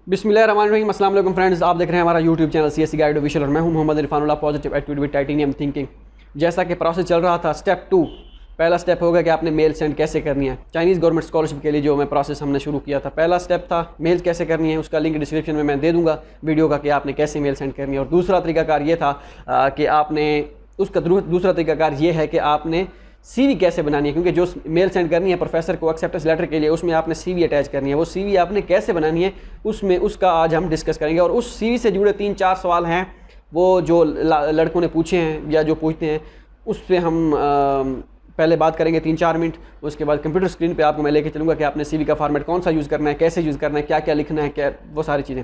बिस्मिल्लाहिर्रहमानिर्रहीम। अस्सलाम वालेकुम फ्रेंड्स, आप देख रहे हैं हमारा YouTube channel CSE guide official और मैं हूं Mohammad Irfanullah, positive attitude with titanium thinking. जैसा कि प्रोसेस चल रहा था, स्टेप 2 पहला स्टेप होगा कि आपने मेल सेंड कैसे करनी है। चाइनीज़ गवर्नमेंट स्कॉलरशिप के लिए जो मैं प्रोसेस हमने शुरू किया था, पहला स्टेप था मेल कैसे करनी है। उसका लिंक डिस्क्रिप्शन में मैं दे दूँगा वीडियो का कि आपने कैसे मेल सेंड करनी है। और दूसरा तरीकाकार ये था कि आपने उसका दूसरा तरीकाकार ये है कि आपने CV कैसे बनानी है, क्योंकि जो मेल सेंड करनी है प्रोफेसर को एक्सेप्टेंस लेटर के लिए, उसमें आपने CV अटैच करनी है। वो CV आपने कैसे बनानी है उसका आज हम डिस्कस करेंगे। और उस CV से जुड़े 3-4 सवाल हैं वो जो लड़कों ने पूछे हैं या जो पूछते हैं, उस पर हम पहले बात करेंगे 3-4 मिनट। उसके बाद कंप्यूटर स्क्रीन पे आपको मैं लेके चलूँगा कि आपने CV का फॉर्मेट कौन सा यूज़ करना है, कैसे यूज़ करना है, क्या क्या लिखना है, क्या वो सारी चीज़ें।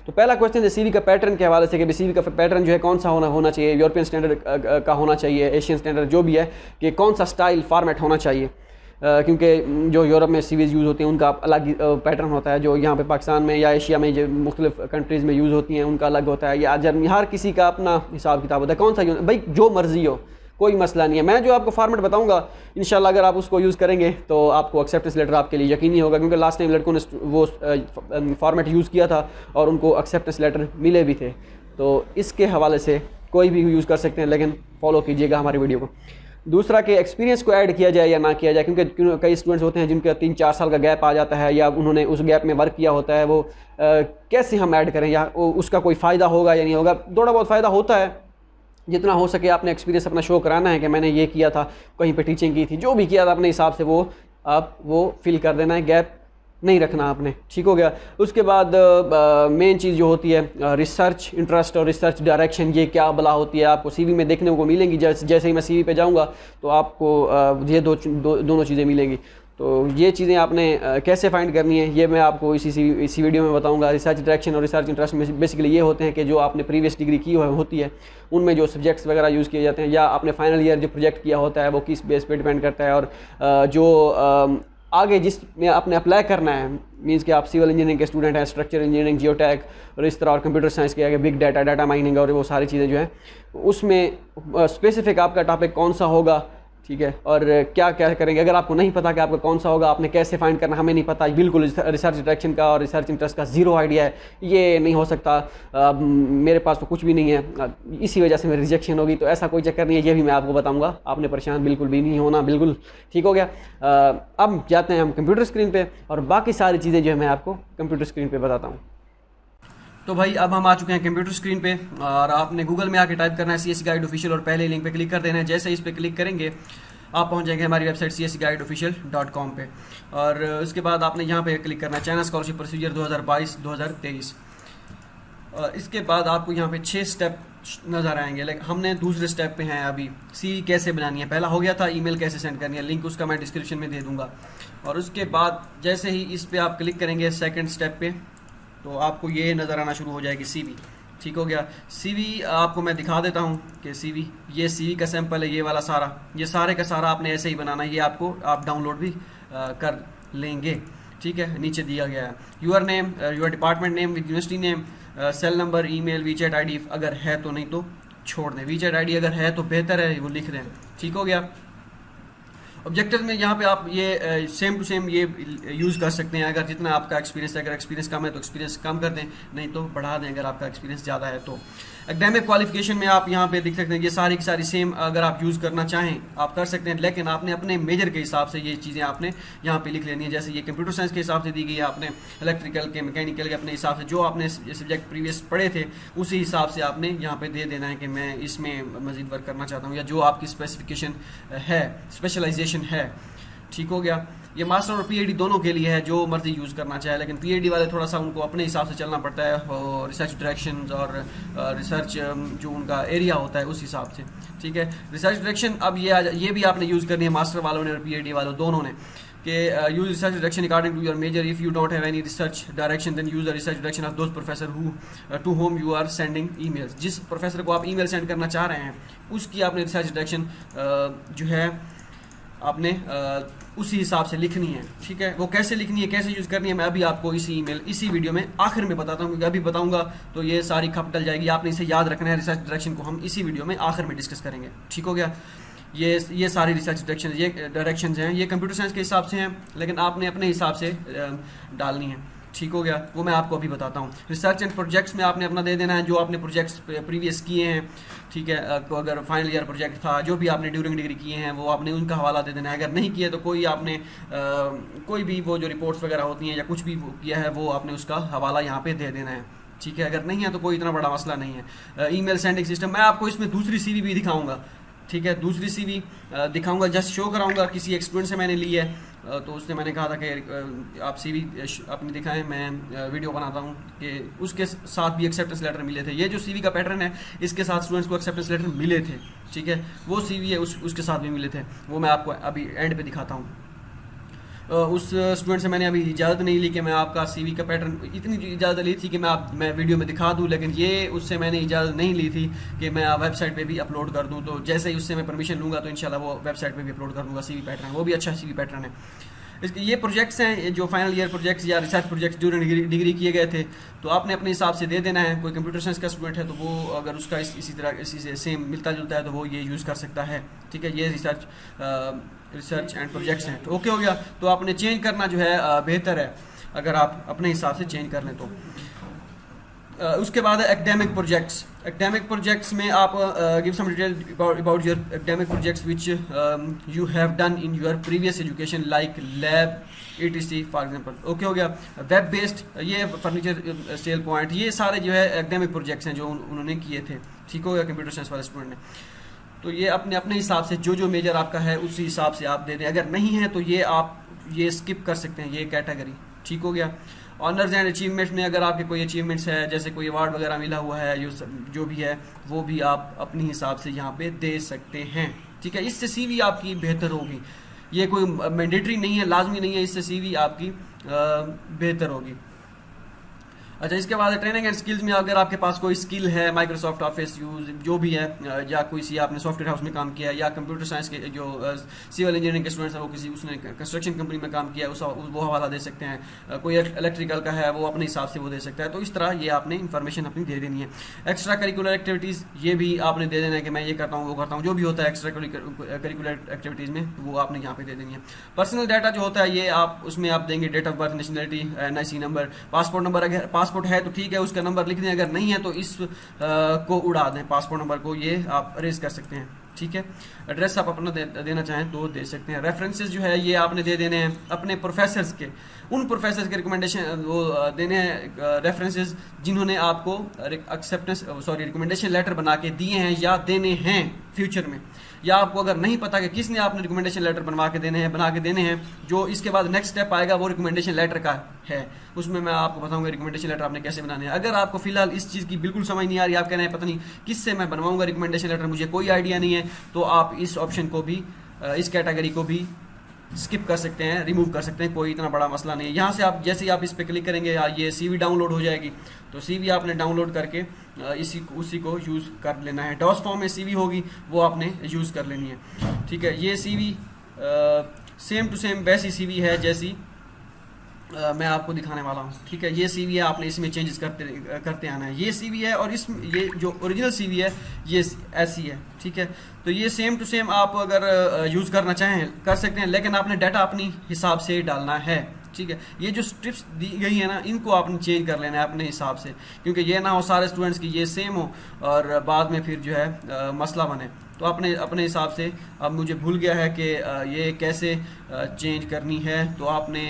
तो पहला क्वेश्चन है CV का पैटर्न के हवाले से कि CV का पैटर्न जो है कौन सा होना चाहिए। यूरोपियन स्टैंडर्ड का होना चाहिए, एशियन स्टैंडर्ड जो भी है, कि कौन सा स्टाइल फॉर्मेट होना चाहिए। क्योंकि जो यूरोप में CVs यूज़ होती हैं उनका अलग पैटर्न होता है, जो यहाँ पे पाकिस्तान में या एशिया में जो मुख्तलिफ कंट्रीज़ में यूज़ होती हैं उनका अलग होता है। या जर्मनी, हर किसी का अपना हिसाब किताब होता है। कौन सा भाई जो मर्ज़ी हो, कोई मसला नहीं है। मैं जो आपको फॉर्मेट बताऊंगा इंशाल्लाह अगर आप उसको यूज़ करेंगे तो आपको एक्सेप्टेंस लेटर आपके लिए यकीनी होगा, क्योंकि लास्ट टाइम लड़कों ने वो फॉर्मेट यूज़ किया था और उनको एक्सेप्टेंस लेटर मिले भी थे। तो इसके हवाले से कोई भी यूज़ कर सकते हैं, लेकिन फॉलो कीजिएगा हमारी वीडियो को। दूसरा कि एक्सपीरियंस को ऐड किया जाए या ना किया जाए, क्योंकि कई स्टूडेंट्स होते हैं जिनका 3-4 साल का गैप आ जाता है या उन्होंने उस गैप में वर्क किया होता है। वो कैसे हम ऐड करें, या उसका कोई फ़ायदा होगा या नहीं होगा। थोड़ा बहुत फ़ायदा होता है, जितना हो सके आपने एक्सपीरियंस अपना शो कराना है कि मैंने ये किया था, कहीं पे टीचिंग की थी, जो भी किया था अपने हिसाब से वो आप वो फिल कर देना है, गैप नहीं रखना आपने। ठीक हो गया। उसके बाद मेन चीज़ जो होती है रिसर्च इंटरेस्ट और रिसर्च डायरेक्शन, ये क्या बला होती है आपको CV में देखने को मिलेंगी। जैसे ही मैं CV पे जाऊँगा तो आपको ये दोनों चीज़ें मिलेंगी। तो ये चीज़ें आपने कैसे फाइंड करनी है ये मैं आपको इसी वीडियो में बताऊंगा। रिसर्च डायरेक्शन और रिसर्च इंटरेस्ट में बेसिकली ये होते हैं कि जो आपने प्रीवियस डिग्री की होती है उनमें जो सब्जेक्ट्स वगैरह यूज़ किए जाते हैं, या आपने फाइनल ईयर जो प्रोजेक्ट किया होता है वो किस बेस पे डिपेंड करता है। और जो आगे जिसमें आपने अप्लाई करना है, मीन्स कि आप सिविल इंजीनियरिंग के स्टूडेंट हैं, स्ट्रक्चर इंजीनियरिंग, जियोटेक और इस तरह, और कंप्यूटर साइंस के आगे बिग डाटा, डाटा माइनिंग और वो सारी चीज़ें जो हैं, उसमें स्पेसिफिक आपका टॉपिक कौन सा होगा, ठीक है, और क्या क्या करेंगे। अगर आपको नहीं पता कि आपका कौन सा होगा, आपने कैसे फाइंड करना, हमें नहीं पता, बिल्कुल रिसर्च डायरेक्शन का और रिसर्च इंटरेस्ट का ज़ीरो आइडिया है, ये नहीं हो सकता, मेरे पास तो कुछ भी नहीं है, इसी वजह से मेरी रिजेक्शन होगी। तो ऐसा कोई चक्कर नहीं है, ये भी मैं आपको बताऊंगा। आपने परेशान बिल्कुल भी नहीं होना, बिल्कुल ठीक हो गया। अब जाते हैं हम कंप्यूटर स्क्रीन पर और बाकी सारी चीज़ें जो है मैं आपको कंप्यूटर स्क्रीन पर बताता हूँ। तो भाई अब हम आ चुके हैं कंप्यूटर स्क्रीन पे और आपने गूगल में आके टाइप करना है CSE गाइड ऑफिशियल और पहले लिंक पे क्लिक कर देना है। जैसे ही इस पे क्लिक करेंगे आप पहुंच जाएंगे हमारी वेबसाइट csegaideofficial.com पे। और उसके बाद आपने यहाँ पे क्लिक करना है चाइना स्कॉलरशिप प्रोसीजर 2022-2023। इसके बाद आपको यहाँ पे 6 स्टेप नज़र आएंगे, लेकिन हमने दूसरे स्टेप पे हैं अभी। CV कैसे बनानी है, पहला हो गया था ईमेल कैसे सेंड करनी है, लिंक उसका मैं डिस्क्रिप्शन में दे दूँगा। और उसके बाद जैसे ही इस पर आप क्लिक करेंगे सेकेंड स्टेप पे, तो आपको ये नज़र आना शुरू हो जाएगी CV। ठीक हो गया। CV आपको मैं दिखा देता हूँ कि CV, ये CV का सैंपल है, ये वाला सारा, ये सारे का सारा आपने ऐसे ही बनाना है। ये आपको आप डाउनलोड भी कर लेंगे, ठीक है। नीचे दिया गया है your name, your department name with university name, cell number, email, WeChat ID अगर है तो, नहीं तो छोड़ दें। WeChat ID अगर है तो बेहतर है, वो लिख दें। ठीक हो गया। ऑब्जेक्टिव में यहाँ पे आप ये सेम टू सेम ये यूज़ कर सकते हैं अगर जितना आपका एक्सपीरियंस है। अगर एक्सपीरियंस कम है तो एक्सपीरियंस कम कर दें, नहीं तो बढ़ा दें अगर आपका एक्सपीरियंस ज़्यादा है तो। एकेडमिक क्वालिफिकेशन में आप यहाँ पे देख सकते हैं ये सारी की सारी सेम, अगर आप यूज़ करना चाहें आप कर सकते हैं, लेकिन आपने अपने मेजर के हिसाब से ये चीज़ें आपने यहाँ पे लिख लेनी है। जैसे ये कंप्यूटर साइंस के हिसाब से दी गई है, आपने इलेक्ट्रिकल के, मैकेनिकल के अपने हिसाब से जो आपने सब्जेक्ट प्रीवियस पढ़े थे उसी हिसाब से आपने यहाँ पे दे देना है कि मैं इसमें मज़ीद वर्क करना चाहता हूँ, या जो आपकी स्पेसिफिकेशन है, स्पेशलाइजेशन है। ठीक हो गया। ये मास्टर और PhD दोनों के लिए है, जो मर्जी यूज़ करना चाहे, लेकिन PhD वाले थोड़ा सा उनको अपने हिसाब से चलना पड़ता है, और रिसर्च डायरेक्शन और रिसर्च जो उनका एरिया होता है उस हिसाब से। ठीक है। रिसर्च डायरेक्शन अब ये भी आपने यूज़ करनी है, मास्टर वालों ने और PhD वालों दोनों ने, कि use research direction according to your major. If you don't have any research direction then use the research direction of those professor to whom you are sending emails. जिस प्रोफेसर को आप ईमेल सेंड करना चाह रहे हैं उसकी आपने research direction जो है आपने उसी हिसाब से लिखनी है। ठीक है। वो कैसे लिखनी है, कैसे यूज़ करनी है, मैं अभी आपको इसी वीडियो में आखिर में बताता हूँ, क्योंकि अभी बताऊंगा तो ये सारी खप डल जाएगी। आपने इसे याद रखना है। रिसर्च डायरेक्शन को हम इसी वीडियो में आखिर में डिस्कस करेंगे। ठीक हो गया। ये सारी रिसर्च डायरेक्शंस हैं, ये कंप्यूटर साइंस के हिसाब से हैं, लेकिन आपने अपने हिसाब से डालनी है। ठीक हो गया, वो मैं आपको अभी बताता हूँ। रिसर्च एंड प्रोजेक्ट्स में आपने अपना दे देना है जो आपने प्रोजेक्ट्स प्रीवियस किए हैं, ठीक है। अगर फाइनल ईयर प्रोजेक्ट था, जो भी आपने ड्यूरिंग डिग्री किए हैं वो आपने उनका हवाला दे देना है। अगर नहीं किए तो कोई आपने कोई भी वो जो रिपोर्ट्स वगैरह होती हैं या कुछ भी किया है वो आपने उसका हवाला यहाँ पे दे देना है, ठीक है। अगर नहीं है तो कोई इतना बड़ा मसला नहीं है। ईमेल सेंडिंग सिस्टम, मैं आपको इसमें दूसरी सीवी भी दिखाऊंगा, ठीक है। दूसरी सीवी दिखाऊंगा, जस्ट शो कराऊंगा। किसी एक स्टूडेंट से मैंने ली है, तो उसने मैंने कहा था कि आप सीवी अपनी दिखाएं, मैं वीडियो बनाता हूँ, कि उसके साथ भी एक्सेप्टेंस लेटर मिले थे। ये जो सीवी का पैटर्न है इसके साथ स्टूडेंट्स को एक्सेप्टेंस लेटर मिले थे, ठीक है। वो सीवी है उसके साथ भी मिले थे, वो मैं आपको अभी एंड पे दिखाता हूँ। उस स्टूडेंट से मैंने अभी इजाज़त नहीं ली कि मैं आपका सीवी का पैटर्न, इतनी इजाज़त ली थी कि मैं वीडियो में दिखा दूं, लेकिन ये उससे मैंने इजाज़त नहीं ली थी कि मैं वेबसाइट पे भी अपलोड कर दूं। तो जैसे ही उससे मैं परमिशन लूँगा तो इंशाल्लाह वो वेबसाइट पे भी अपलोड कर दूँगा सीवी पैटर्न, वो भी अच्छा सीवी पैटर्न है। इसके ये प्रोजेक्ट्स हैं जो फाइनल ईयर प्रोजेक्ट्स या रिसर्च प्रोजेक्ट्स ड्यूरिंग डिग्री किए गए थे, तो आपने अपने हिसाब से दे देना है। कोई कंप्यूटर साइंस का स्टूडेंट है तो वो अगर उसका इसी से सेम मिलता जुलता है तो वो ये यूज़ कर सकता है, ठीक है। ये रिसर्च एंड प्रोजेक्ट्स हैं, तो ओके हो गया। तो आपने चेंज करना जो है बेहतर है अगर आप अपने हिसाब से चेंज कर लें तो। उसके बाद है एकेडमिक प्रोजेक्ट्स। एकेडमिक प्रोजेक्ट्स में आप give some detail about your academic projects which you have done in your previous education like lab etc for example, okay हो गया। वेब बेस्ड, ये फर्नीचर सेल पॉइंट, ये सारे जो है एकेडमिक प्रोजेक्ट्स हैं जो उन्होंने किए थे, ठीक हो गया, कंप्यूटर साइंस वाले स्टूडेंट ने। तो ये अपने हिसाब से जो मेजर आपका है उसी हिसाब से आप दे दें। अगर नहीं है तो ये आप ये स्किप कर सकते हैं, ये कैटेगरी, ठीक हो गया। ऑनर्स एंड अचीवमेंट्स में अगर आपके कोई अचीवमेंट्स है, जैसे कोई अवार्ड वगैरह मिला हुआ है, जो भी है वो भी आप अपने हिसाब से यहाँ पे दे सकते हैं, ठीक है। इससे सीवी आपकी बेहतर होगी, ये कोई मैंडेटरी नहीं है, लाजमी नहीं है, इससे सीवी आपकी बेहतर होगी। अच्छा, इसके बाद ट्रेनिंग एंड स्किल्स में अगर आपके पास कोई स्किल है, माइक्रोसॉफ्ट ऑफिस यूज जो भी है, या कोई सी आपने सॉफ्टवेयर हाउस में काम किया है, या कंप्यूटर साइंस के जो सिविल इंजीनियरिंग के स्टूडेंट्स हैं वो उसने कंस्ट्रक्शन कंपनी में काम किया है, वो हवाला दे सकते हैं। कोई इलेक्ट्रिकल का है वो अपने हिसाब से वो दे सकता है। तो इस तरह ये आपने इन्फॉर्मेशन अपनी दे देनी है। एक्स्ट्रा करिकुलर एक्टिविटीज़, ये भी आपने दे देना है कि मैं ये करता हूँ वो करता हूँ, जो भी होता है एक्स्ट्रा करिकुलर एक्टिविटीज़ में वो आपने यहाँ पे दे देनी है। पर्सनल डाटा जो होता है ये आप उसमें आप देंगे date of birth, nationality, NIC number, passport number. अगर पासपोर्ट है तो ठीक है, उसका नंबर लिख दें, अगर नहीं है तो इस को उड़ा दें, पासपोर्ट नंबर को, ये आप अरेज कर सकते हैं, ठीक है। एड्रेस आप अपना देना चाहें तो दे सकते हैं। रेफरेंसेस जो है ये आपने दे देने हैं अपने प्रोफेसर्स के, उन प्रोफेसर्स के रिकमेंडेशन वो देने हैं रेफरेंसेस जिन्होंने आपको रिकमेंडेशन लेटर बना के दिए हैं या देने हैं फ्यूचर में, या आपको अगर नहीं पता कि किसने आपने रिकमेंडेशन लेटर बना के देने हैं, जो इसके बाद नेक्स्ट स्टेप आएगा वो रिकमेंडेशन लेटर का है, उसमें मैं आपको बताऊंगा रिकमेंडेशन लेटर आपने कैसे बनाने हैं। अगर आपको फिलहाल इस चीज़ की बिल्कुल समझ नहीं आ रही, आप कह रहे हैं पता नहीं किससे मैं बनवाऊंगा रिकमेंडेशन लेटर, मुझे कोई आइडिया नहीं है, तो आप इस ऑप्शन को भी, इस कैटेगरी को भी स्किप कर सकते हैं, रिमूव कर सकते हैं, कोई इतना बड़ा मसला नहीं है। यहाँ से आप जैसे ही आप इस पर क्लिक करेंगे ये सीवी डाउनलोड हो जाएगी, तो सीवी आपने डाउनलोड करके उसी को यूज़ कर लेना है। डॉस फॉर्म में सीवी होगी वो आपने यूज़ कर लेनी है, ठीक है। ये सीवी सेम टू सेम वैसी सीवी है जैसी मैं आपको दिखाने वाला हूँ, ठीक है। ये सीवी है, आपने इसमें चेंजेस करते आना है। ये सीवी है और ये जो ओरिजिनल सीवी है ये ऐसी है, ठीक है। तो ये सेम टू सेम आप अगर यूज़ करना चाहें कर सकते हैं, लेकिन आपने डाटा अपनी हिसाब से डालना है, ठीक है। ये जो स्ट्रिप्स दी गई है ना, इनको आपने चेंज कर लेना है अपने हिसाब से, क्योंकि ये ना हो सारे स्टूडेंट्स की ये सेम हो और बाद में फिर जो है मसला बने। तो अपने हिसाब से, अब मुझे भूल गया है कि ये कैसे चेंज करनी है, तो आपने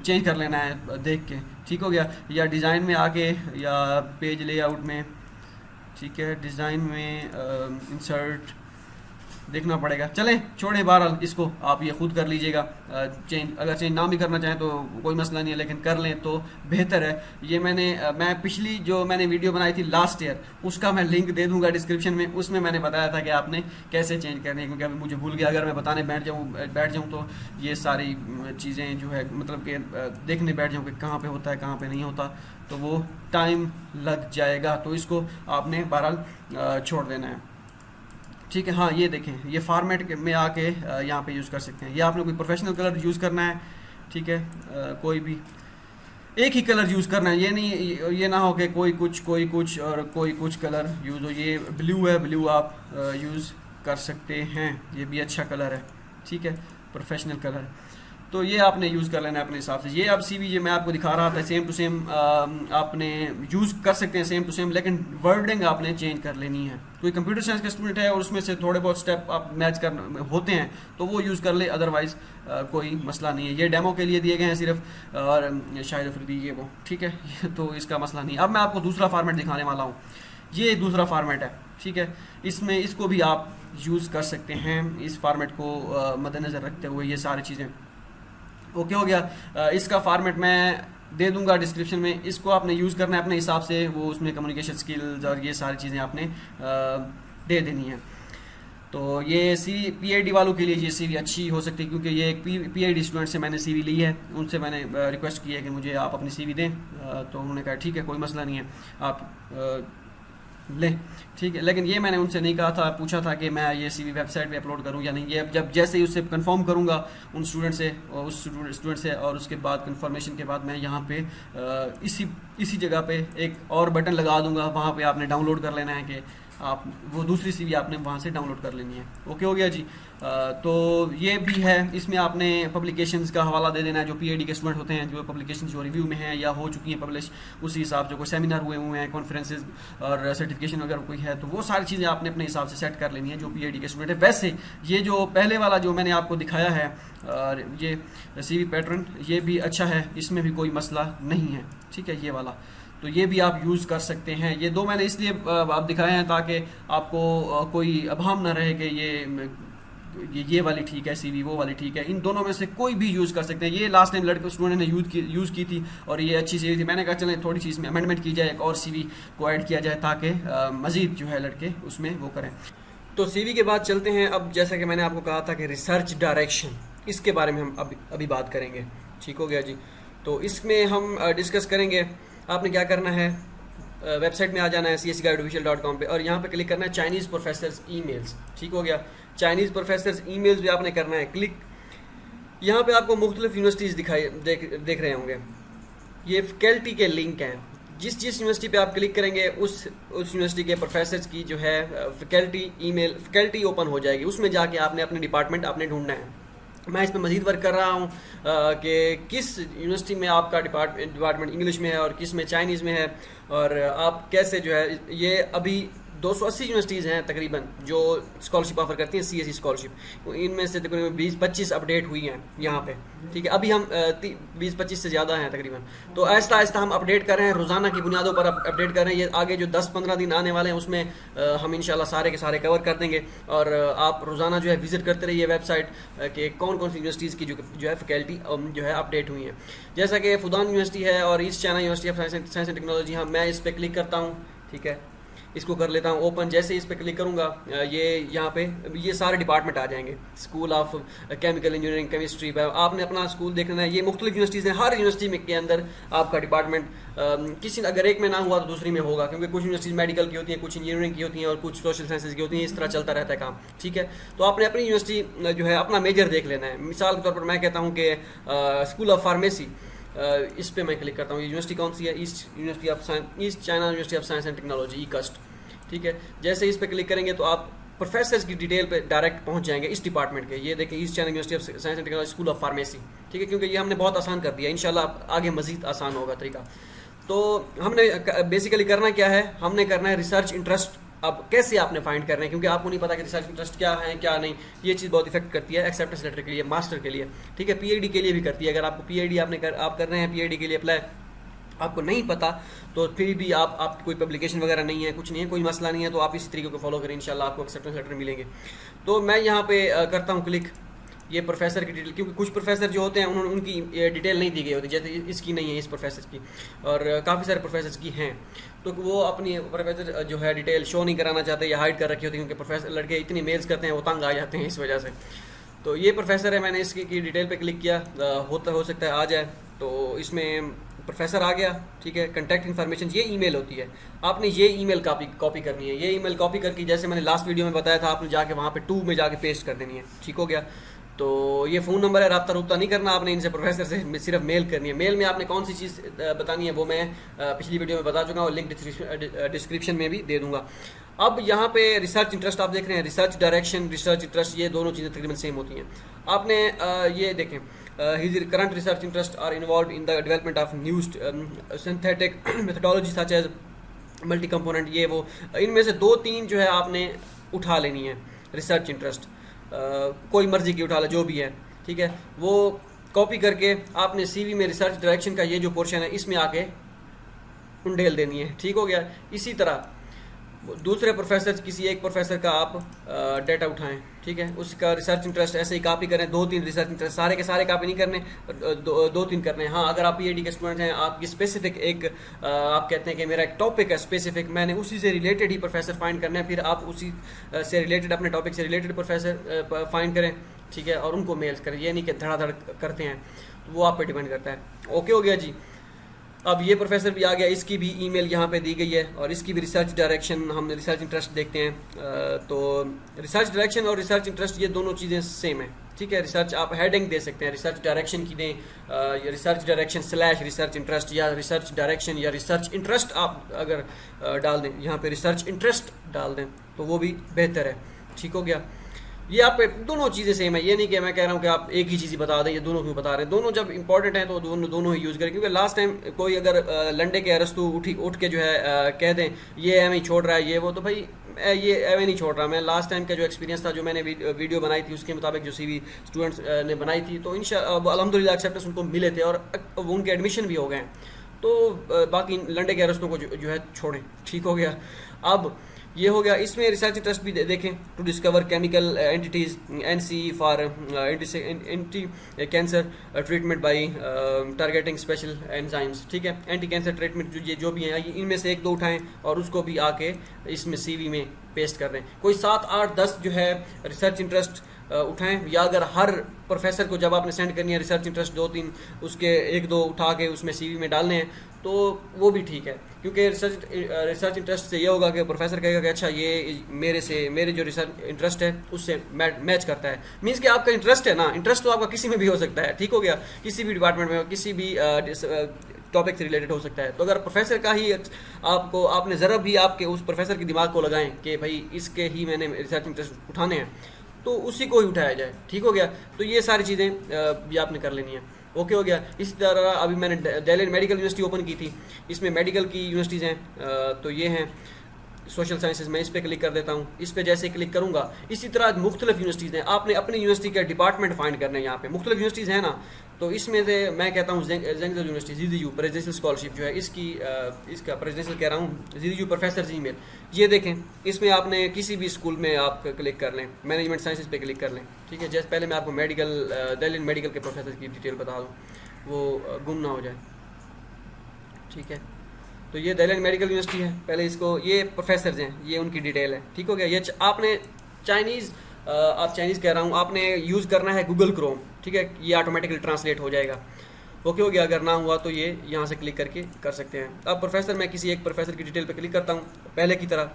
चेंज कर लेना है देख के, ठीक हो गया। या डिज़ाइन में आके या पेज लेआउट में, ठीक है, डिज़ाइन में इंसर्ट देखना पड़ेगा। चलें छोड़ें, बहरहाल इसको आप ये खुद कर लीजिएगा चेंज। अगर चेंज ना भी करना चाहें तो कोई मसला नहीं है, लेकिन कर लें तो बेहतर है। ये मैं पिछली जो मैंने वीडियो बनाई थी लास्ट ईयर, उसका मैं लिंक दे दूंगा डिस्क्रिप्शन में, उसमें मैंने बताया था कि आपने कैसे चेंज करनी है, क्योंकि अभी मुझे भूल गया। अगर मैं बताने बैठ जाऊँ तो ये सारी चीज़ें जो है मतलब कि देखने बैठ जाऊँ कि कहाँ पर होता है कहाँ पर नहीं होता, तो वो टाइम लग जाएगा। तो इसको आपने बहरहाल छोड़ देना है, ठीक है। हाँ, ये देखें, ये फॉर्मेट में आके यहाँ पे यूज़ कर सकते हैं। ये आपने कोई प्रोफेशनल कलर यूज़ करना है, ठीक है, कोई भी एक ही कलर यूज़ करना है। ये नहीं, ये ना हो कि कोई कुछ और कोई कुछ कलर यूज़ हो। ये ब्लू है, ब्लू आप यूज़ कर सकते हैं, ये भी अच्छा कलर है, ठीक है, प्रोफेशनल कलर। तो ये आपने यूज़ कर लेना है अपने हिसाब से। ये अब CV जो मैं आपको दिखा रहा था सेम टू सेम आपने यूज़ कर सकते हैं सेम टू सेम, लेकिन वर्डिंग आपने चेंज कर लेनी है। कोई कंप्यूटर साइंस का स्टूडेंट है और उसमें से थोड़े बहुत स्टेप आप मैच कर होते हैं तो वो यूज़ कर ले, अदरवाइज़ कोई मसला नहीं है। ये डेमो के लिए दिए गए हैं सिर्फ, और शायद अफरीदी ये वो, ठीक है, तो इसका मसला नहीं। अब मैं आपको दूसरा फार्मेट दिखाने वाला हूँ। ये दूसरा फार्मेट है, ठीक है, इसमें इसको भी आप यूज़ कर सकते हैं। इस फार्मेट को मद्देनज़र रखते हुए ये सारी चीज़ें ओके हो गया। इसका फार्मेट मैं दे दूंगा डिस्क्रिप्शन में, इसको आपने यूज़ करना है अपने हिसाब से। वो उसमें कम्युनिकेशन स्किल्स और ये सारी चीज़ें आपने दे देनी है। तो ये PhD वालों के लिए ये CV अच्छी हो सकती है, क्योंकि ये एक PhD स्टूडेंट से मैंने CV ली है। उनसे मैंने रिक्वेस्ट की है कि मुझे आप अपनी CV दें, तो उन्होंने कहा ठीक है कोई मसला नहीं है, आप लें, ठीक है। लेकिन ये मैंने उनसे नहीं कहा था, पूछा था कि मैं ये CV वेबसाइट पे अपलोड करूं या नहीं। ये जब जैसे ही उससे कंफर्म करूंगा उन स्टूडेंट से और उस स्टूडेंट से, और उसके बाद कंफर्मेशन के बाद मैं यहाँ पे इसी जगह पे एक और बटन लगा दूंगा, वहाँ पे आपने डाउनलोड कर लेना है कि आप वो दूसरी CV आपने वहाँ से डाउनलोड कर लेनी है। ओके हो गया जी। तो ये भी है, इसमें आपने पब्लिकेशंस का हवाला दे देना है जो PhD के स्टूडेंट होते हैं, जो पब्लिकेशंस जो रिव्यू में हैं या हो चुकी हैं पब्लिश, उसी हिसाब से कोई सेमिनार हुए हैं, कॉन्फ्रेंसेज और सर्टिफिकेशन वगैरह कोई है, तो वो सारी चीज़ें आपने अपने हिसाब से सेट कर लेनी है जो PhD के स्टूडेंट है। वैसे ये जो पहले वाला जो मैंने आपको दिखाया है और ये CV पैटर्न, ये भी अच्छा है, इसमें भी कोई मसला नहीं है, ठीक है, ये वाला। तो ये भी आप यूज़ कर सकते हैं। ये दो मैंने इसलिए आप दिखाए हैं ताकि आपको कोई अभाम ना रहे कि ये वाली ठीक है CV, वो वाली ठीक है। इन दोनों में से कोई भी यूज़ कर सकते हैं। ये लास्ट टाइम लड़के स्टूडेंट ने यूज़ की थी और ये अच्छी CV थी। मैंने कहा चलें थोड़ी सी इसमें अमेंडमेंट की जाए, एक और CV को ऐड किया जाए ताकि मज़ीद जो है लड़के उसमें वो करें। तो CV के बाद चलते हैं अब, जैसा कि मैंने आपको कहा था कि रिसर्च डायरेक्शन, इसके बारे में हम अभी बात करेंगे, ठीक हो गया जी। तो इसमें हम डिस्कस करेंगे। आपने क्या करना है, वेबसाइट में आ जाना है csguideofficial.com पे और यहाँ पे क्लिक करना है चाइनीज़ प्रोफेसर्स ईमेल्स, ठीक हो गया। चाइनीज़ प्रोफेसर्स ईमेल्स भी आपने करना है क्लिक। यहाँ पे आपको मुख्तलिफ यूनिवर्सिटीज़ देख रहे होंगे, ये फैकल्टी के लिंक हैं। जिस यूनिवर्सिटी पे आप क्लिक करेंगे उस यूनिवर्सिटी के प्रोफेसर्स की जो है फैकल्टी ओपन हो जाएगी। उसमें जाके आपने अपने डिपार्टमेंट आपने ढूंढना है। मैं इस पर मज़ीद वर्क कर रहा हूँ कि किस यूनिवर्सिटी में आपका डिपार्टमेंट इंग्लिश में है और किस में चाइनीज़ में है, और आप कैसे जो है, ये अभी 280 यूनिवर्सिटीज़ हैं तकरीबन जो स्कॉलरशिप ऑफर करती हैं, CSE स्कॉलरशिप। इनमें से तकरीबन 20-25 अपडेट हुई हैं यहाँ पे, ठीक है। अभी हम 20-25 से ज़्यादा हैं तकरीबन। तो आहिस्ता आहिस्ता हम अपडेट कर रहे हैं, रोज़ाना की बुनियादों पर अपडेट कर रहे हैं। ये आगे जो 10-15 दिन आने वाले हैं उसमें हम इंशाल्लाह सारे के सारे कवर कर देंगे। और आप रोज़ाना जो है विज़िट करते रहिए वेबसाइट कि कौन कौन सी यूनिवर्सिटीज़ की जो है फैकल्टी जो है अपडेट हुई हैं। जैसा कि फुदान यूनिवर्सिटी है और east China university of science and technology. हाँ, मैं इस पर क्लिक करता हूँ, ठीक है, इसको कर लेता हूँ ओपन। जैसे इस पर क्लिक करूँगा ये यहाँ पे ये सारे डिपार्टमेंट आ जाएंगे। School of chemical engineering, chemistry, आपने अपना स्कूल देखना है। ये मुख्तलिफ यूनिवर्सिटीज़ हैं, हर यूनिवर्सिटी में के अंदर आपका डिपार्टमेंट किसी अगर एक में ना हुआ तो दूसरी में होगा, क्योंकि कुछ यूनिवर्सिटीज़ मेडिकल की होती हैं, कुछ इंजीनियरिंग की होती हैं और कुछ सोशल साइंसेज की होती हैं। इस तरह चलता रहता है काम, ठीक है। तो आपने अपनी यूनिवर्सिटी जो है अपना मेजर देख लेना है। मिसाल के तौर पर मैं कहता हूँ कि स्कूल ऑफ फार्मेसी, इस पर मैं क्लिक करता हूँ। ये यूनिवर्सिटी कौन सी है, east China university of science and technology, east, ठीक है। जैसे इस पर क्लिक करेंगे तो आप प्रोफेसर्स की डिटेल पे डायरेक्ट पहुंच जाएंगे इस डिपार्टमेंट के। ये देखिए east China university of science and technology, school of pharmacy, ठीक है, क्योंकि ये हमने बहुत आसान कर दिया। इंशाल्लाह आगे मजीद आसान होगा तरीका। तो हमने बेसिकली करना क्या है, हमने करना है रिसर्च इंटरेस्ट। अब कैसे आपने फाइंड करना है, क्योंकि आपको नहीं पता कि रिसर्च इंटरेस्ट क्या है क्या नहीं। ये चीज़ बहुत इफेक्ट करती है एक्सेप्टेंस लेटर के लिए, मास्टर के लिए, ठीक है, PhD के लिए भी करती है। अगर आपको PhD आप कर रहे हैं, PhD के लिए अप्लाई आपको नहीं पता, तो फिर भी आप कोई पब्लिकेशन वगैरह नहीं है, कुछ नहीं है, कोई मसला नहीं है, तो आप इसी तरीके को फॉलो करें, इंशाल्लाह आपको एक्सेप्टेंस लेटर मिलेंगे। तो मैं यहाँ पे करता हूँ क्लिक, ये प्रोफेसर की डिटेल, क्योंकि कुछ प्रोफेसर जो होते हैं उन्होंने उनकी डिटेल नहीं दी गई होती, जैसे इसकी नहीं है इस प्रोफेसर की, और काफ़ी सारे प्रोफेसर की हैं, तो वो अपनी प्रोफेसर जो है डिटेल शो नहीं कराना चाहते या हाइड कर रखी होती है, क्योंकि प्रोफेसर लड़के इतनी मेल्स करते हैं वो तंग आ जाते हैं इस वजह से। तो ये प्रोफेसर है, मैंने इसकी डिटेल पे क्लिक किया, हो सकता है आ जाए। तो इसमें प्रोफेसर आ गया, ठीक है। कॉन्टैक्ट इन्फॉर्मेशन, ये ईमेल होती है, आपने ये ईमेल कॉपी करनी है। ये ईमेल कॉपी करके जैसे मैंने लास्ट वीडियो में बताया था, आपने जाके वहाँ पे 2 में जाके पेस्ट कर देनी है, ठीक हो गया। तो ये फ़ोन नंबर है, रब्ता नहीं करना आपने इनसे, प्रोफेसर से सिर्फ मेल करनी है। मेल में आपने कौन सी चीज़ बतानी है वो मैं पिछली वीडियो में बता चुका हूँ, लिंक डिस्क्रिप्शन में भी दे दूँगा। अब यहाँ पे रिसर्च इंटरेस्ट आप देख रहे हैं, रिसर्च डायरेक्शन, रिसर्च इंटरेस्ट, ये दोनों चीज़ें तकरीबन सेम होती हैं। आपने ये देखें, his current research interests are involved in the development of new synthetic methodology such as multi component, ये वो, इनमें से 2-3 जो है आपने उठा लेनी है रिसर्च इंटरेस्ट, कोई मर्जी की उठा लो जो भी है, ठीक है, वो कॉपी करके आपने सीवी में रिसर्च डायरेक्शन का ये जो पोर्शन है इसमें आके उंडेल देनी है, ठीक हो गया। इसी तरह दूसरे प्रोफेसर, किसी एक प्रोफेसर का आप डेटा उठाएं, ठीक है, उसका रिसर्च इंटरेस्ट ऐसे ही कॉपी करें, 2-3 रिसर्च इंटरेस्ट, सारे के सारे कॉपी नहीं करने, 2-3 करने हैं। हाँ, अगर आप पीएचडी के स्टूडेंट हैं, आपकी स्पेसिफिक एक आप कहते हैं कि मेरा एक टॉपिक है स्पेसिफिक, मैंने उसी से रिलेटेड ही प्रोफेसर फाइंड करना है, फिर आप उसी से रिलेटेड, अपने टॉपिक से रिलेटेड प्रोफेसर फाइंड करें, ठीक है, और उनको मेल्स करें, ये नहीं कि धड़ाधड़ करते हैं, तो वो आप पे डिपेंड करता है। ओके हो गया जी। अब ये प्रोफेसर भी आ गया, इसकी भी ईमेल यहाँ पे दी गई है, और इसकी भी रिसर्च डायरेक्शन, हम रिसर्च इंटरेस्ट देखते हैं। तो रिसर्च डायरेक्शन और रिसर्च इंटरेस्ट ये दोनों चीज़ें सेम है, ठीक है। रिसर्च आप हेडिंग दे सकते हैं, रिसर्च डायरेक्शन की दें, या रिसर्च डायरेक्शन / रिसर्च इंटरेस्ट, या रिसर्च डायरेक्शन या रिसर्च इंटरेस्ट आप अगर डाल दें, यहाँ पे रिसर्च इंटरेस्ट डाल दें तो वो भी बेहतर है, ठीक हो गया। ये आप दोनों चीज़ें सेम है, ये नहीं कि मैं कह रहा हूँ कि आप एक ही चीज़ बता दें, ये दोनों क्यों बता रहे हैं, दोनों जब इंपॉर्टेंट हैं तो दोनों ही यूज़ करें। क्योंकि लास्ट टाइम कोई अगर लंडे के अरस्तु उठ के जो है कह दें ये एम ही छोड़ रहा है ये वो, तो भाई ये एम नहीं छोड़ रहा। मैं लास्ट टाइम का जो एक्सपीरियंस था, जो मैंने वीडियो बनाई थी उसके मुताबिक जो CV स्टूडेंट्स ने बनाई थी, तो अल्हम्दुलिल्लाह एक्सेप्टेंस उनको मिले थे और उनके एडमिशन भी हो गए हैं। तो बाकी लंडे के अरस्तों को जो है छोड़ें, ठीक हो गया। अब ये हो गया। इसमें रिसर्च इंटरेस्ट भी देखें, to discover chemical entities, NCE for anti cancer treatment by targeting special enzymes, ठीक है, एंटी कैंसर ट्रीटमेंट जो भी हैं, इनमें से 1-2 उठाएं और उसको भी आके इसमें CV में पेस्ट कर दें। कोई 7-8-10 जो है रिसर्च इंटरेस्ट उठाएं, या अगर हर प्रोफेसर को जब आपने सेंड करनी है रिसर्च इंटरेस्ट 2-3 उसके 1-2 उठा के उसमें CV में डालने हैं, तो वो भी ठीक है। क्योंकि रिसर्च इंटरेस्ट से ये होगा कि प्रोफेसर कहेगा कि अच्छा ये मेरे जो रिसर्च इंटरेस्ट है उससे मैच करता है। मीन्स कि आपका इंटरेस्ट है ना, इंटरेस्ट तो आपका किसी में भी हो सकता है, ठीक हो गया, किसी भी डिपार्टमेंट में, किसी भी टॉपिक से रिलेटेड हो सकता है। तो अगर प्रोफेसर का ही आपने ज़रा भी आपके उस प्रोफेसर के दिमाग को लगाएं कि भाई इसके ही मैंने रिसर्च इंटरेस्ट उठाने हैं, तो उसी को ही उठाया जाए, ठीक हो गया। तो ये सारी चीज़ें भी आपने कर लेनी है। ओके हो गया। इसी तरह अभी मैंने दिल्ली मेडिकल यूनिवर्सिटी ओपन की थी, इसमें मेडिकल की यूनिवर्सिटीज़ हैं, तो ये हैं सोशल साइंसेज। मैं इस पर क्लिक कर देता हूँ, इस पर जैसे क्लिक करूँगा, इसी तरह मुख्तलिफ यूनिवर्सिटीज़ हैं, आपने अपनी यूनिवर्सिटी का डिपार्टमेंट फाइंड करना है। यहाँ पे मुख्तलिफ यूनिवर्सिटीज़ हैं ना, तो इसमें से मैं कहता हूँ ज़ेंगज़ा यूनिवर्सिटी ZZU प्रेजिडेंशियल स्कॉलरशिप जो है इसका प्रेजिडेंशियल कह रहा हूँ, ZZU प्रोफेसर ईमेल, ये देखें, इसमें आपने किसी भी स्कूल में आप क्लिक कर लें, मैनेजमेंट साइंसेज पे क्लिक कर लें, ठीक है। जैसे पहले मैं आपको दिल्ली मेडिकल के प्रोफेसर की डिटेल बता दूँ, वो गुम ना हो जाए, ठीक है। तो ये दिल्ली मेडिकल यूनिवर्सिटी है, पहले इसको, ये प्रोफेसर्स हैं, ये उनकी डिटेल है, ठीक हो गया। ये आपने चाइनीज़ कह रहा हूँ, आपने यूज़ करना है गूगल क्रोम, ठीक है, ये ऑटोमेटिकली ट्रांसलेट हो जाएगा। ओके हो गया। अगर ना हुआ तो ये यहाँ से क्लिक करके कर सकते हैं। अब प्रोफेसर, मैं किसी एक प्रोफेसर की डिटेल पे क्लिक करता हूँ, पहले की तरह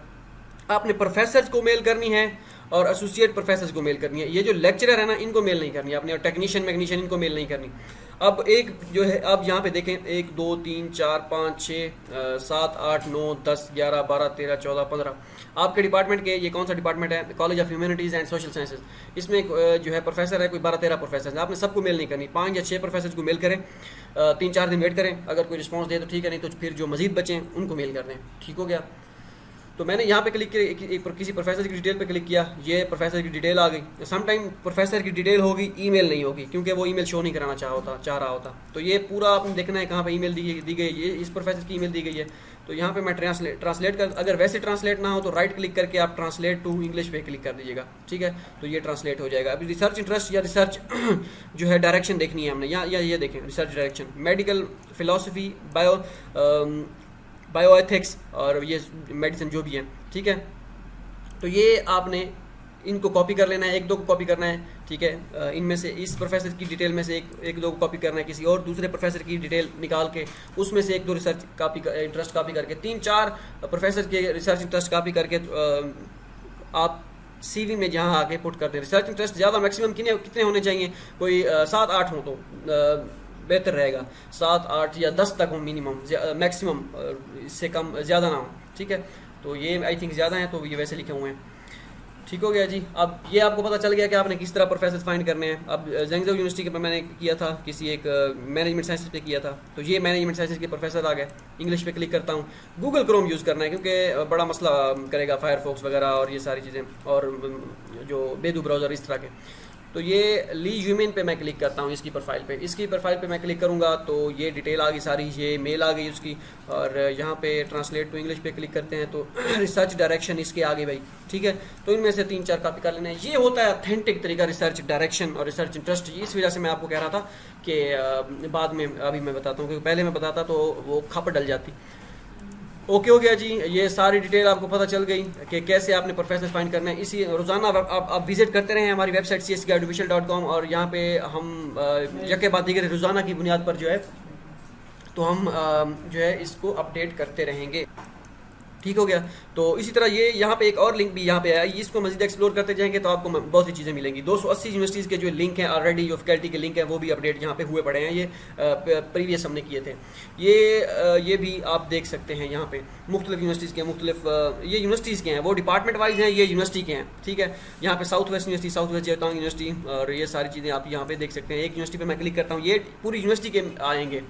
आपने प्रोफेसर्स को मेल करनी है और एसोसिएट प्रोफेसर्स को मेल करनी है। ये जो लेक्चरर है ना, इनको मेल नहीं करनी है आपने, और टेक्नीशियन इनको मेल नहीं करनी। अब एक जो है, अब यहाँ पे देखें, 1 2 3 4 5 6 7 8 9 10 11 12 13 14 15 आपके डिपार्टमेंट के, ये कौन सा डिपार्टमेंट है, college of humanities and social sciences. इसमें जो है प्रोफेसर है कोई 12-13 प्रोफेसर, आपने सबको मेल नहीं करनी, 5 या 6 प्रोफेसर को मेल करें, 3-4 दिन वेट करें, अगर कोई रिस्पॉन्स दे तो ठीक है, नहीं तो फिर जो मजीद बचे उनको मेल कर दें, ठीक हो गया। तो मैंने यहाँ पे क्लिक किया, किसी प्रोफेसर की डिटेल पे क्लिक किया, ये प्रोफेसर की डिटेल आ गई। सम टाइम प्रोफेसर की डिटेल होगी, ईमेल नहीं होगी, क्योंकि वो ईमेल शो नहीं कराना चाह रहा होता। तो ये पूरा आपने देखना है कहाँ पे ईमेल दी गई, ये इस प्रोफेसर की ईमेल दी गई है। तो यहाँ पे मैं ट्रांसलेट कर, अगर वैसे ट्रांसलेट ना हो तो राइट क्लिक करके आप ट्रांसलेट टू इंग्लिश पे क्लिक कर दीजिएगा, ठीक है, तो ये ट्रांसलेट हो जाएगा। अभी रिसर्च इंटरेस्ट या रिसर्च जो है डायरेक्शन देखनी है हमने, या ये देखें, research direction, medical philosophy, bioethics और ये मेडिसिन जो भी है, ठीक है। तो ये आपने इनको कॉपी कर लेना है, 1-2 को कॉपी करना है, ठीक है। इनमें से इस प्रोफेसर की डिटेल में से एक 2 को कॉपी करना है, किसी और दूसरे प्रोफेसर की डिटेल निकाल के उसमें से 1-2 रिसर्च इंटरेस्ट कॉपी करके, 3-4 प्रोफेसर के रिसर्च इंटरेस्ट कॉपी करके आप CV में जहाँ आके पुट करते हैं। रिसर्च इंटरेस्ट ज़्यादा मैक्सिमम कितने होने चाहिए, कोई 7-8 हो तो बेहतर रहेगा, 7-8 या 10 तक हो मिनिमम, मैक्सिमम इससे कम ज़्यादा ना हो, ठीक है। तो ये आई थिंक ज़्यादा है, तो ये वैसे लिखे हुए हैं। ठीक हो गया जी। अब ये आपको पता चल गया कि आपने किस तरह प्रोफेसर फाइंड करने हैं। अब ज़ेंगज़ाओ यूनिवर्सिटी के पर मैंने किया था, किसी एक मैनेजमेंट साइंसेस पे किया था, तो ये मैनेजमेंट साइंसेस के प्रोफेसर आ गए। इंग्लिश पे क्लिक करता हूँ। गूगल क्रोम यूज़ करना है क्योंकि बड़ा मसला करेगा फायरफॉक्स वगैरह और ये सारी चीज़ें, और जो बेदू ब्राउज़र इस तरह के। तो ये ली यूमिन पे मैं क्लिक करता हूँ, इसकी प्रोफाइल पे। इसकी प्रोफाइल पे मैं क्लिक करूँगा तो ये डिटेल आ गई सारी, ये मेल आ गई उसकी, और यहाँ पे ट्रांसलेट टू इंग्लिश पे क्लिक करते हैं तो रिसर्च डायरेक्शन इसके आ गई भाई। ठीक है, तो इनमें से 3-4 कॉपी कर लेना है। ये होता है ऑथेंटिक तरीका रिसर्च डायरेक्शन और रिसर्च इंटरेस्ट। इस वजह से मैं आपको कह रहा था कि बाद में अभी मैं बताता हूँ, क्योंकि पहले मैं बताता तो वो खप डल जाती। ओके हो गया जी, ये सारी डिटेल आपको पता चल गई कि कैसे आपने प्रोफेसर फाइंड करना है। इसी रोज़ाना आप विजिट करते रहें हमारी वेबसाइट csguideofficial.com, और यहाँ पे हम यके बाद दीगर रोज़ाना की बुनियाद पर जो है तो हम जो है इसको अपडेट करते रहेंगे। ठीक हो गया। तो इसी तरह ये यहाँ पे एक और लिंक भी यहाँ पे आया, इसको मजीद एक्सप्लोर करते जाएंगे तो आपको बहुत सी चीज़ें मिलेंगी। 280 यूनिवर्सिटीज़ के जो लिंक हैं ऑलरेडी, जो फैकल्टी के लिंक हैं वो भी अपडेट यहाँ पे हुए पड़े हैं। ये प्रीवियस हमने किए थे। ये भी आप देख सकते हैं यहाँ पे मुख्तलिफ यूनिवर्सिटीज़ के मुख्तलिफ ये यूनिवर्सिटीज़ के हैं, वो डिपार्टमेंट वाइज हैं, ये यूनिवर्सिटी के हैं। ठीक है, यहाँ पे South West University, South West Jiaotong University, और ये सारी चीज़ें आप यहाँ पे देख सकते हैं। एक यूनिवर्सिटी पर मैं क्लिक करता हूँ, ये पूरी यूनिवर्सिटी के आएंगे,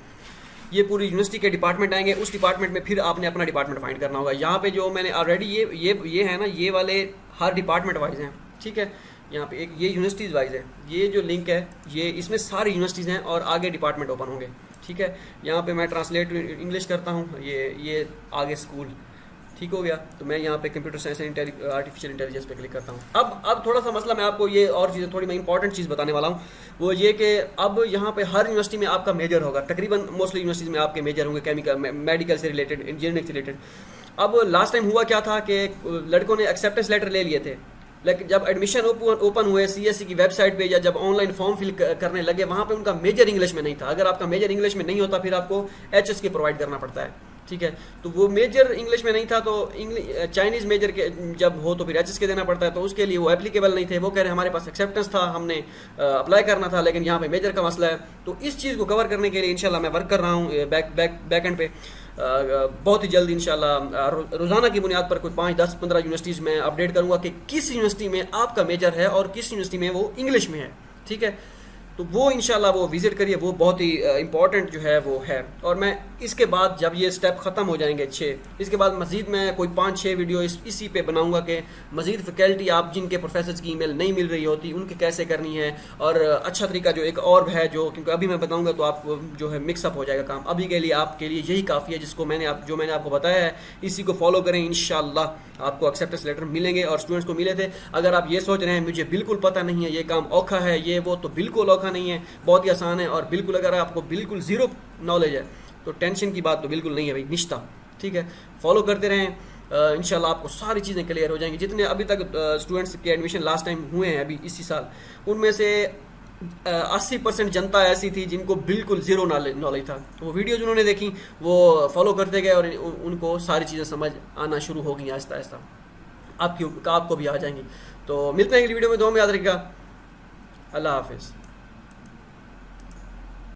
ये पूरी यूनिवर्सिटी के डिपार्टमेंट आएंगे। उस डिपार्टमेंट में फिर आपने अपना डिपार्टमेंट फाइंड करना होगा। यहाँ पे जो मैंने ऑलरेडी ये है ना, ये वाले हर डिपार्टमेंट वाइज हैं। ठीक है, यहाँ पे एक ये यूनिवर्सिटीज़ वाइज है, ये जो लिंक है ये इसमें सारी यूनिवर्सिटीज़ हैं और आगे डिपार्टमेंट ओपन होंगे। ठीक है, यहाँ पे मैं ट्रांसलेट इंग्लिश करता हूँ, ये आगे स्कूल। ठीक हो गया। तो मैं यहाँ पे computer science and artificial intelligence पे क्लिक करता हूँ। अब थोड़ा सा मसला मैं आपको ये और चीज़ें थोड़ी मैं इंपॉर्टेंट चीज़ बताने वाला हूँ, वो ये कि अब यहाँ पे हर यूनिवर्सिटी में आपका मेजर होगा, तकरीबन मोस्टली यूनिवर्सिटीज़ में आपके मेजर होंगे केमिकल, मेडिकल से रिलेटेड, इंजीनियरिंग से रिलेटेड। अब लास्ट टाइम हुआ क्या था कि लड़कों ने एक्सेप्टेंस लेटर ले लिए थे, लेकिन जब एडमिशन ओपन हुए CSE की वेबसाइट पे या जब ऑनलाइन फॉर्म फिल करने लगे, वहाँ पे उनका मेजर इंग्लिश में नहीं था। अगर आपका मेजर इंग्लिश में नहीं होता फिर आपको HSK प्रोवाइड करना पड़ता है। ठीक है, तो वो मेजर इंग्लिश में नहीं था, तो चाइनीज़ मेजर के जब हो तो फिर HSK देना पड़ता है, तो उसके लिए वो एप्लीकेबल नहीं थे। वो कह रहे हमारे पास एक्सेप्टेंस था, हमने अप्लाई करना था, लेकिन यहाँ पे मेजर का मसला है। तो इस चीज़ को कवर करने के लिए इंशाल्लाह मैं वर्क कर रहा हूँ बैक एंड पे। बहुत ही जल्द इंशाल्लाह रोज़ाना की बुनियाद पर कोई 5, 10, 15 यूनिवर्सिटीज़ में अपडेट करूँगा कि किस यूनिवर्सिटी में आपका मेजर है और किस यूनिवर्सिटी में वो इंग्लिश में है। ठीक है, तो वो इंशाल्लाह वो विज़िट करिए, वो बहुत ही इंपॉर्टेंट जो है वो है। और मैं इसके बाद जब ये स्टेप ख़त्म हो जाएंगे 6, इसके बाद मज़ीद मैं कोई 5-6 वीडियो इसी पे बनाऊंगा कि मज़ीद फैकल्टी आप जिनके प्रोफेसर की ईमेल नहीं मिल रही होती उनके कैसे करनी है। और अच्छा तरीका जो एक और है, जो क्योंकि अभी मैं बताऊँगा तो आप जो है मिक्सअप हो जाएगा काम। अभी के लिए आपके लिए यही काफ़ी है, जिसको मैंने आपको बताया है, इसी को फॉलो करें, इंशाल्लाह आपको एक्सेप्टेंस लेटर मिलेंगे। और स्टूडेंट्स को मिले थे। अगर आप ये सोच रहे हैं मुझे बिल्कुल पता नहीं है, ये काम औखा है, ये वो, तो बिल्कुल औखा नहीं है, बहुत ही आसान है। और बिल्कुल अगर आपको बिल्कुल ज़ीरो नॉलेज है तो टेंशन की बात तो बिल्कुल नहीं है भाई, निश्ता। ठीक है, फॉलो करते रहें, इंशाल्लाह आपको सारी चीज़ें क्लियर हो जाएंगी। जितने अभी तक स्टूडेंट्स के एडमिशन लास्ट टाइम हुए हैं अभी इसी साल, उनमें से 80% जनता ऐसी थी जिनको बिल्कुल ज़ीरो नॉलेज था। वो वीडियोज उन्होंने देखी, वो फॉलो करते गए और उनको सारी चीज़ें समझ आना शुरू हो गई आहिस्ता आहिस्ता। आपको भी आ जाएंगी। तो मिलते हैं अगली वीडियो में, दुआ में याद रखिएगा। अल्लाह हाफिज़।